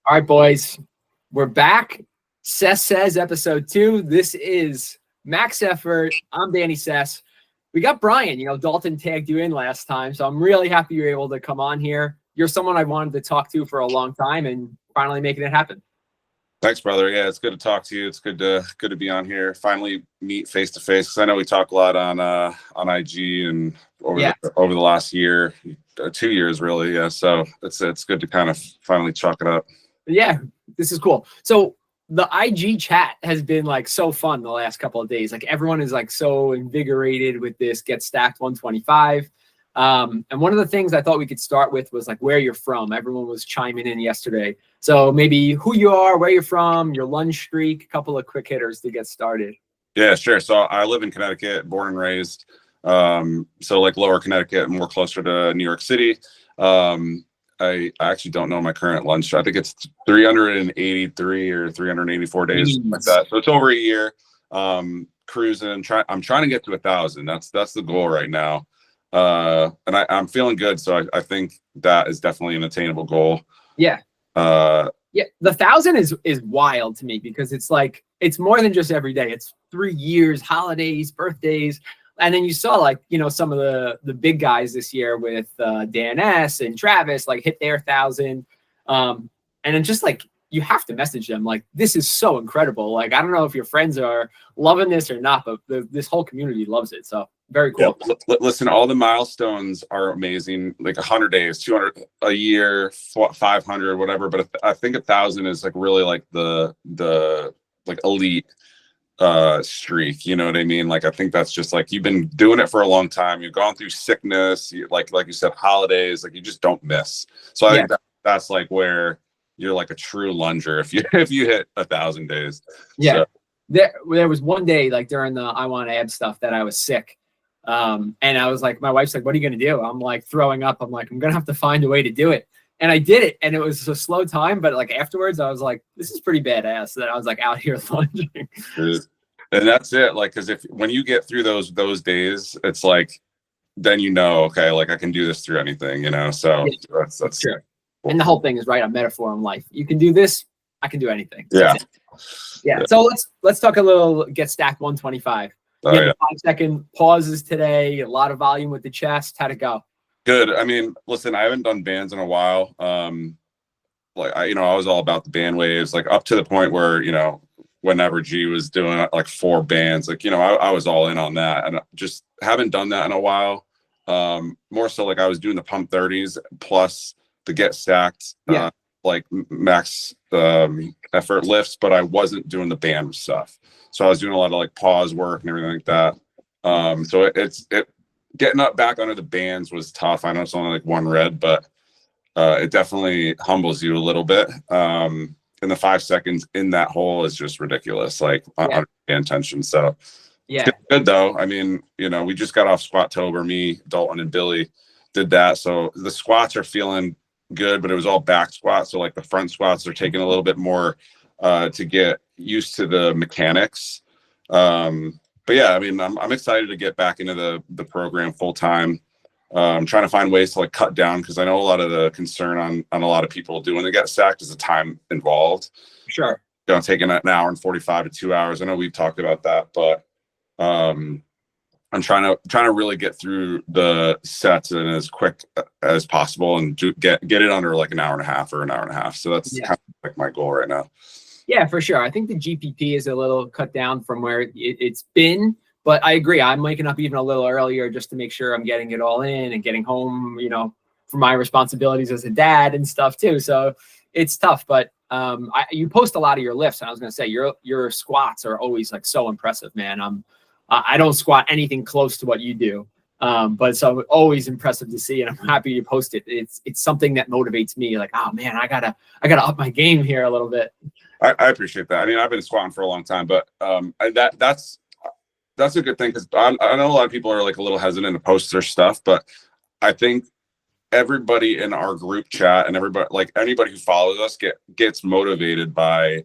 All right, boys, we're back. Sess Says episode 2. This is Max Effort. I'm Danny Sess. We got Bryan. Dalton tagged you in last time, so I'm really happy you're able to come on here. You're someone I wanted to talk to for a long time, and finally making it happen. Thanks, brother. Yeah, it's good to talk to you. It's good to be on here. Finally meet face to face, because I know we talk a lot on IG and over the last year, 2 years really. Yeah, so it's good to kind of finally chalk it up. Yeah, this is cool. So the IG chat has been like so fun the last couple of days. Like everyone is like so invigorated with this Get Stacked 125. And one of the things I thought we could start with was like where you're from. Everyone was chiming in yesterday. So maybe who you are, where you're from, your lunch streak, a couple of quick hitters to get started. Yeah, sure. So I live in Connecticut, born and raised. So like lower Connecticut, more closer to New York City. I actually don't know my current lunch. I think it's 383 or 384 days, like that. So it's over a year. Cruising. I'm trying to get to 1,000. That's the goal right now. And I'm feeling good. So I think that is definitely an attainable goal. Yeah. The 1,000 is wild to me, because it's like, it's more than just every day. It's 3 years, holidays, birthdays. And then you saw like, some of the big guys this year with Dan S and Travis, like hit their 1,000. And then just like, you have to message them like, this is so incredible. Like, I don't know if your friends are loving this or not, but this whole community loves it. So very cool. Yeah, listen, all the milestones are amazing. Like 100 days, 200 a year, 500, whatever. But I think 1,000 is like really like the like elite streak. You know what I mean? Like, I think that's just like, you've been doing it for a long time. You've gone through sickness, like you said, holidays, like you just don't miss. So I think that's like where you're like a true lunger if you hit 1,000 days. Yeah. So. There was one day like during the I Want Ab stuff that I was sick. And I was like, my wife's like, what are you going to do? I'm like throwing up. I'm like, I'm going to have to find a way to do it. And I did it. And it was a slow time, but like afterwards I was like, this is pretty badass that I was like out here lunging. And that's it. Like, cause when you get through those days, it's like, then okay, like I can do this through anything, so that's true. And the whole thing is a metaphor in life. You can do this, I can do anything. Yeah. So let's talk a little Get Stacked 125. 5-second pauses today, a lot of volume with the chest. How'd it go? Good. I mean, listen, I haven't done bands in a while. Like I was all about the band waves, like up to the point where, whenever G was doing like 4 bands, like, I was all in on that, and just haven't done that in a while. More so like I was doing the pump 30s plus the Get Stacked, like max effort lifts, but I wasn't doing the band stuff. So I was doing a lot of like pause work and everything like that. So it getting up back under the bands was tough. I know it's only like one red, but it definitely humbles you a little bit. And the 5 seconds in that hole is just ridiculous, like under band tension. So it's good though. I mean, we just got off Squat-tober. Me, Dalton, and Billy did that. So the squats are feeling good, but it was all back squats. So like the front squats are taking a little bit more to get used to the mechanics. But yeah, I mean, I'm excited to get back into the program full time. I'm trying to find ways to like cut down, because I know a lot of the concern on a lot of people doing the Get Stacked is the time involved. Sure. Taking an hour and 45 to 2 hours. I know we've talked about that, but I'm trying to really get through the sets in as quick as possible and get it under like an hour and a half or an hour and a half. So that's kind of like my goal right now. Yeah, for sure. I think the GPP is a little cut down from where it's been, but I agree. I'm waking up even a little earlier just to make sure I'm getting it all in and getting home, for my responsibilities as a dad and stuff too. So it's tough, but you post a lot of your lifts, and I was going to say your squats are always like so impressive, man. I don't squat anything close to what you do. But so always impressive to see, and I'm happy you post it. It's something that motivates me. Like, oh man, I gotta up my game here a little bit. I appreciate that. I mean, I've been squatting for a long time, but that's a good thing, because I know a lot of people are like a little hesitant to post their stuff, but I think everybody in our group chat and anybody who follows us gets motivated by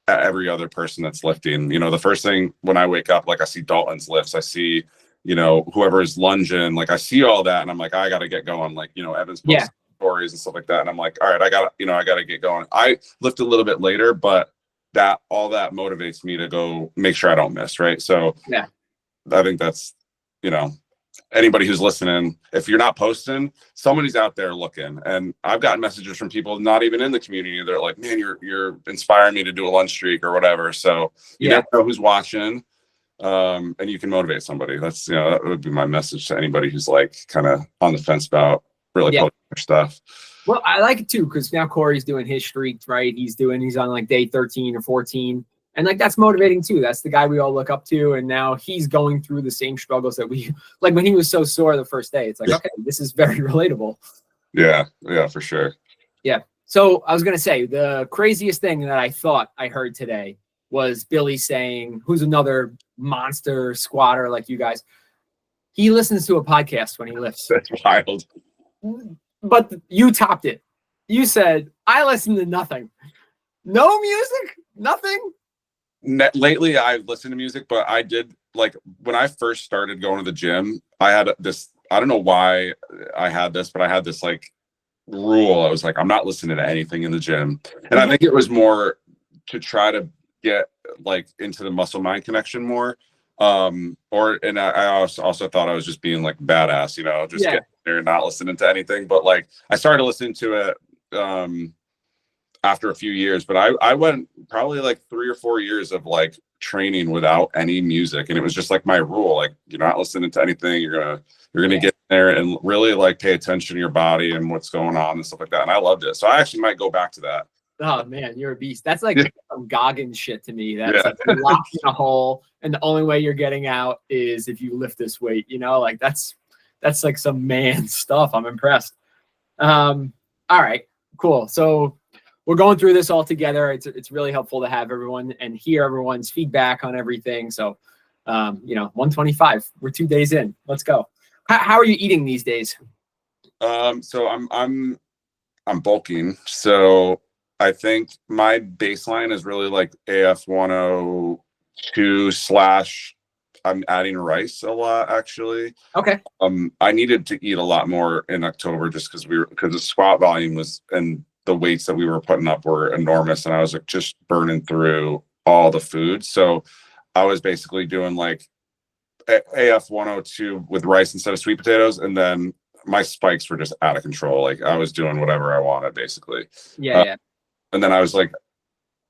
every other person that's lifting. The first thing when I wake up, like I see Dalton's lifts, I see whoever is lunging, like I see all that, and I'm like, I got to get going. Like, Evan's posting stories and stuff like that. And I'm like, all right, I gotta get going. I lift a little bit later, but all that motivates me to go make sure I don't miss. Right. So yeah, I think that's, anybody who's listening, if you're not posting, somebody's out there looking. And I've gotten messages from people not even in the community. They're like, man, you're inspiring me to do a lunch streak or whatever. So you never know who's watching. And you can motivate somebody. That's, that would be my message to anybody who's like kind of on the fence about really posting their stuff. Well, I like it too, because now Corey's doing his streaks, right? He's on like day 13 or 14. And like, that's motivating too. That's the guy we all look up to. And now he's going through the same struggles that we, like when he was so sore the first day, it's like, okay, this is very relatable. Yeah, for sure. Yeah. So I was going to say the craziest thing that I thought I heard today was Billy saying, who's another monster squatter like you guys. He listens to a podcast when he lifts. That's wild. But you topped it. You said, I listen to nothing. No music? Nothing? Lately, I've listened to music, but I did, like, when I first started going to the gym, I had this, I don't know why I had this, but I had this, like, rule. I was like, I'm not listening to anything in the gym. And I think it was more to try to get, like, into the muscle-mind connection more. And I also thought I was just being, like, badass, just getting there and not listening to anything. But, like, I started listening to it after a few years, but I went probably like 3 or 4 years of like training without any music. And it was just like my rule, like, you're not listening to anything. You're going to get there and really like pay attention to your body and what's going on and stuff like that. And I loved it. So I actually might go back to that. Oh man, you're a beast. That's like some Goggins shit to me. That's like you're locked in a hole and the only way you're getting out is if you lift this weight, like that's like some man stuff. I'm impressed. All right, cool. So we're going through this all together. It's really helpful to have everyone and hear everyone's feedback on everything. So, 125. We're 2 days in. Let's go. How are you eating these days? So I'm bulking. So I think my baseline is really like AF 102 / I'm adding rice a lot actually. Okay. I needed to eat a lot more in October just because the squat volume was and the weights that we were putting up were enormous, and I was like just burning through all the food. So I was basically doing like AF 102 with rice instead of sweet potatoes, and then my spikes were just out of control. Like I was doing whatever I wanted basically. Yeah. And then I was like,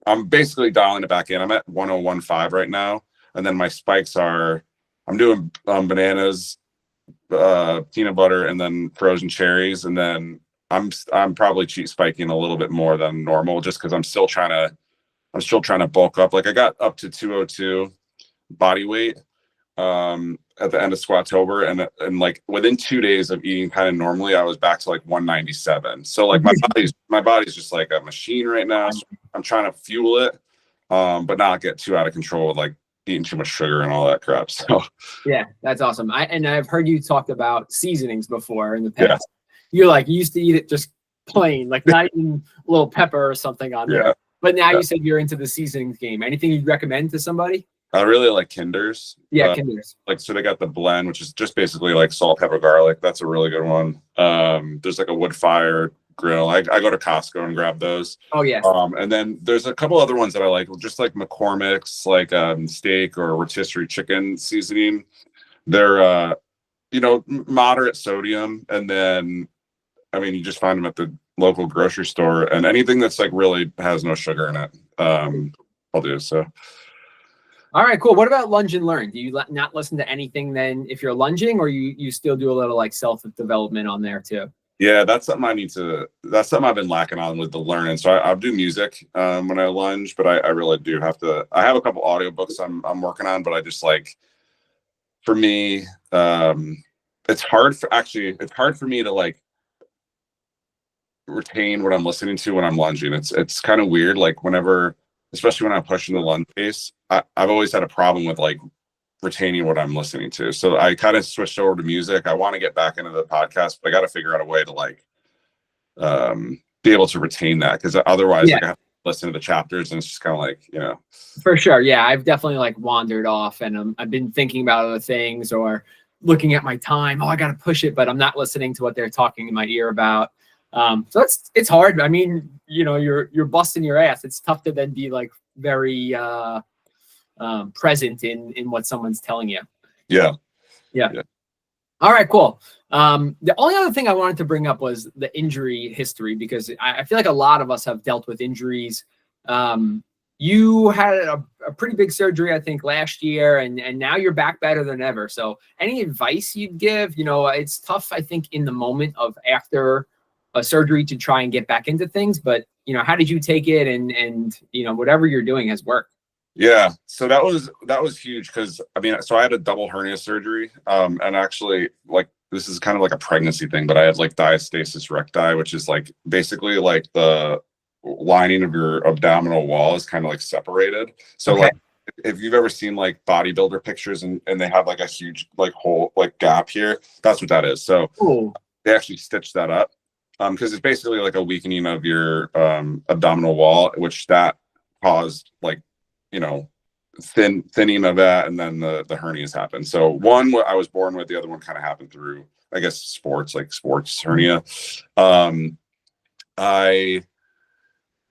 I'm basically dialing it back in. I'm at 1015 right now, and then my spikes are I'm doing bananas, peanut butter, and then frozen cherries, and then I'm probably cheat spiking a little bit more than normal just because I'm still trying to bulk up. Like I got up to 202 body weight at the end of Squattober, and like within 2 days of eating kind of normally, I was back to like 197. So like my body's just like a machine right now. So I'm trying to fuel it, but not get too out of control with like eating too much sugar and all that crap. So yeah, that's awesome. I've heard you talk about seasonings before in the past. Yeah. You used to eat it just plain, like not even a little pepper or something on there. But now you said you're into the seasonings game. Anything you'd recommend to somebody? I really like Kinder's. Yeah, Kinder's. So they got the blend, which is just basically like salt, pepper, garlic. That's a really good one. There's like a wood fire grill. I go to Costco and grab those. Oh yeah. And then there's a couple other ones that I like, just like McCormick's, like steak or rotisserie chicken seasoning. They're moderate sodium, and then you just find them at the local grocery store, and anything that's like really has no sugar in it, I'll do. So. All right, cool. What about lunge and learn? Do you not listen to anything then if you're lunging, or you still do a little like self-development on there too? Yeah, that's something I've been lacking on with the learning. So I'll do music when I lunge, but I really do have to. I have a couple audiobooks I'm working on, but I just like, for me, it's hard for me to like retain what I'm listening to when I'm lunging. It's kind of weird. Like whenever, especially when I'm pushing the lunge pace, I've always had a problem with like retaining what I'm listening to. So I kind of switched over to music. I want to get back into the podcast, but I got to figure out a way to like be able to retain that, because otherwise like, I have to listen to the chapters and it's just kind of like, For sure. Yeah, I've definitely like wandered off, and I've been thinking about other things or looking at my time. Oh, I got to push it, but I'm not listening to what they're talking in my ear about. So it's hard. I mean, you're busting your ass. It's tough to then be like very present in what someone's telling you. Yeah. All right, cool. The only other thing I wanted to bring up was the injury history, because I feel like a lot of us have dealt with injuries. You had a pretty big surgery, I think, last year, and now you're back better than ever. So any advice you'd give? It's tough, I think, in the moment of after a surgery to try and get back into things. But, how did you take it? And whatever you're doing has worked. Yeah, so that was huge because so I had a double hernia surgery, and actually, like, this is kind of like a pregnancy thing, but I had like diastasis recti, which is like basically like the lining of your abdominal wall is kind of like separated. So Okay. like if you've ever seen like bodybuilder pictures and they have like a huge like hole, like gap here, that's what that is. So Cool. they actually stitched that up because it's basically like a weakening of your abdominal wall, which that caused like thinning of that, and then the hernias happened. So one I was born with, the other one kind of happened through, I guess, sports hernia.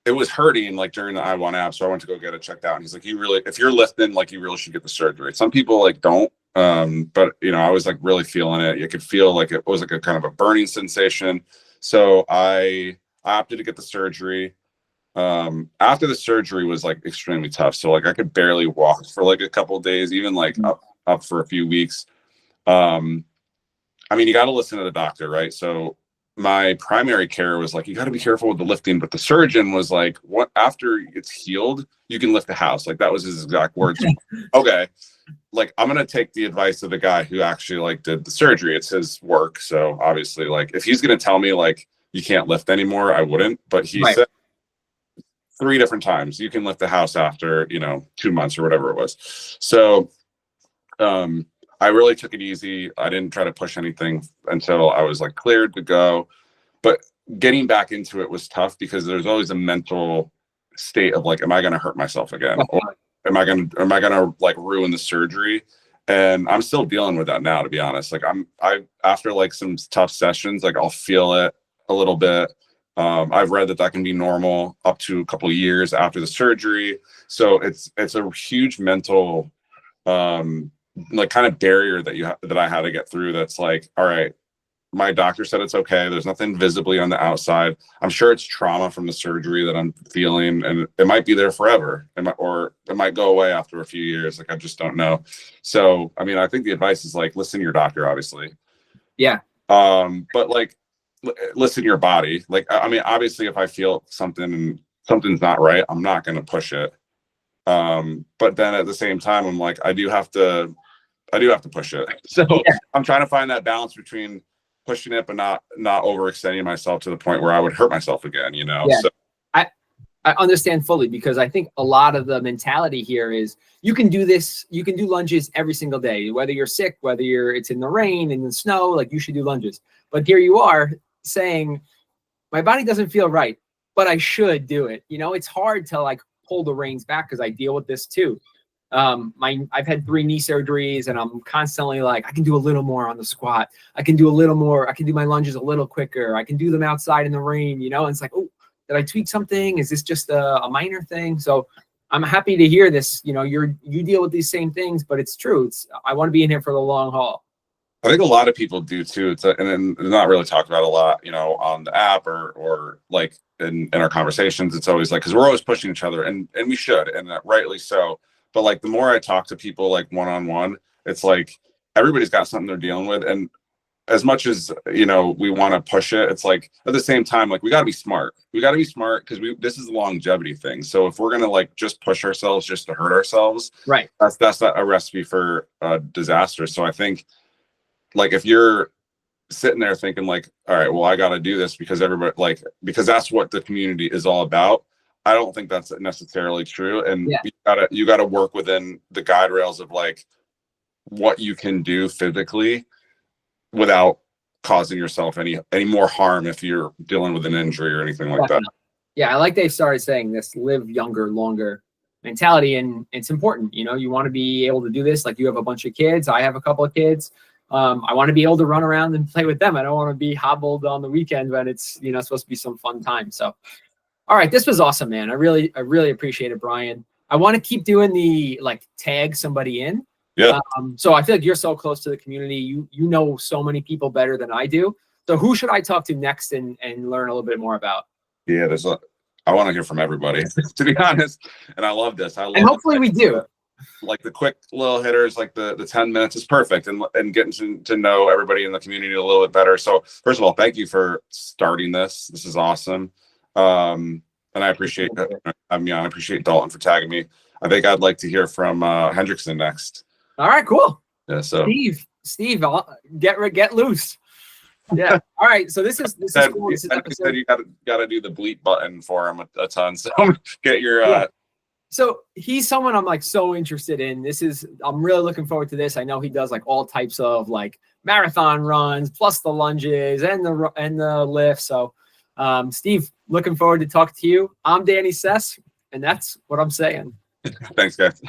It was hurting like during the I1 app, so I went to go get it checked out, and he's like, if you're lifting, like, you really should get the surgery. Some people like don't, but I was like really feeling it. You could feel like it was like a kind of a burning sensation. So I opted to get the surgery. After the surgery was like extremely tough. So like I could barely walk for like a couple of days, even like up for a few weeks. You got to listen to the doctor, right? So my primary care was like, you got to be careful with the lifting, but the surgeon was like, what, after it's healed, you can lift the house. Like that was his exact words. Okay. Like, I'm going to take the advice of the guy who actually like did the surgery. It's his work. So obviously, like, if he's going to tell me like, you can't lift anymore, I wouldn't. But he said 3 different times, you can lift the house after, 2 months or whatever it was. So, I really took it easy. I didn't try to push anything until I was like cleared to go. But getting back into it was tough because there's always a mental state of like, am I going to hurt myself again? Or am I going to like ruin the surgery? And I'm still dealing with that now, to be honest. Like after like some tough sessions, like I'll feel it a little bit. I've read that can be normal up to a couple of years after the surgery. So it's a huge mental, like kind of barrier that I had to get through. That's like, all right, my doctor said it's okay. There's nothing visibly on the outside. I'm sure it's trauma from the surgery that I'm feeling, and it might be there forever. Or it might go away after a few years. Like, I just don't know. So, I think the advice is like, listen to your doctor, obviously. Yeah. But like, listen to your body. Like, obviously if I feel something and something's not right, I'm not going to push it. But then at the same time, I'm like, I do have to push it. So I'm trying to find that balance between pushing it, but not overextending myself to the point where I would hurt myself again, Yeah. So I understand fully, because I think a lot of the mentality here is you can do this, you can do lunges every single day, whether you're sick, whether it's in the rain, in the snow, like you should do lunges. But here you are saying, my body doesn't feel right, but I should do it. It's hard to like pull the reins back because I deal with this too. I've had 3 knee surgeries, and I'm constantly like, I can do a little more on the squat. I can do a little more. I can do my lunges a little quicker. I can do them outside in the rain, and it's like, oh, did I tweak something? Is this just a minor thing? So I'm happy to hear this. You deal with these same things, but it's true. I want to be in here for the long haul. I think a lot of people do too. And then it's not really talked about a lot, on the app or like in our conversations. It's always like, because we're always pushing each other, and we should, and rightly so. But like, the more I talk to people like one-on-one, it's like everybody's got something they're dealing with. And as much as, we want to push it, it's like at the same time, like, we got to be smart. We got to be smart because this is a longevity thing. So if we're going to like just push ourselves just to hurt ourselves, right, that's not a recipe for disaster. So I think, like, if you're sitting there thinking like, all right, well, I got to do this because everybody, because that's what the community is all about, I don't think that's necessarily true. And you gotta work within the guide rails of like what you can do physically without causing yourself any more harm if you're dealing with an injury or anything like that. Yeah, I like they started saying this live younger, longer mentality, and it's important. You want to be able to do this. Like, you have a bunch of kids. I have a couple of kids. I want to be able to run around and play with them. I don't want to be hobbled on the weekend when it's, you know, supposed to be some fun time. So, all right, this was awesome, man. I really appreciate it, Bryan. I want to keep doing the like tag somebody in. Yeah. So I feel like you're so close to the community. You know so many people better than I do. So who should I talk to next and learn a little bit more about? Yeah, I want to hear from everybody, to be honest. And I love this. And hopefully we do. Like the quick little hitters, like the 10 minutes is perfect, and getting to know everybody in the community a little bit better. So first of all, thank you for starting this. This is awesome. And I appreciate I appreciate Dalton for tagging me. I think I'd like to hear from Hendrickson next. All right, cool. Yeah, so Steve, get loose. Yeah. All right. So this is cool. This is said you got to do the bleep button for him a ton. So get your. So he's someone I'm like so interested in. I'm really looking forward to this. I know he does like all types of like marathon runs, plus the lunges and the lift. So, Steve, looking forward to talking to you. I'm Danny Sess, and that's what I'm saying. Thanks, guys.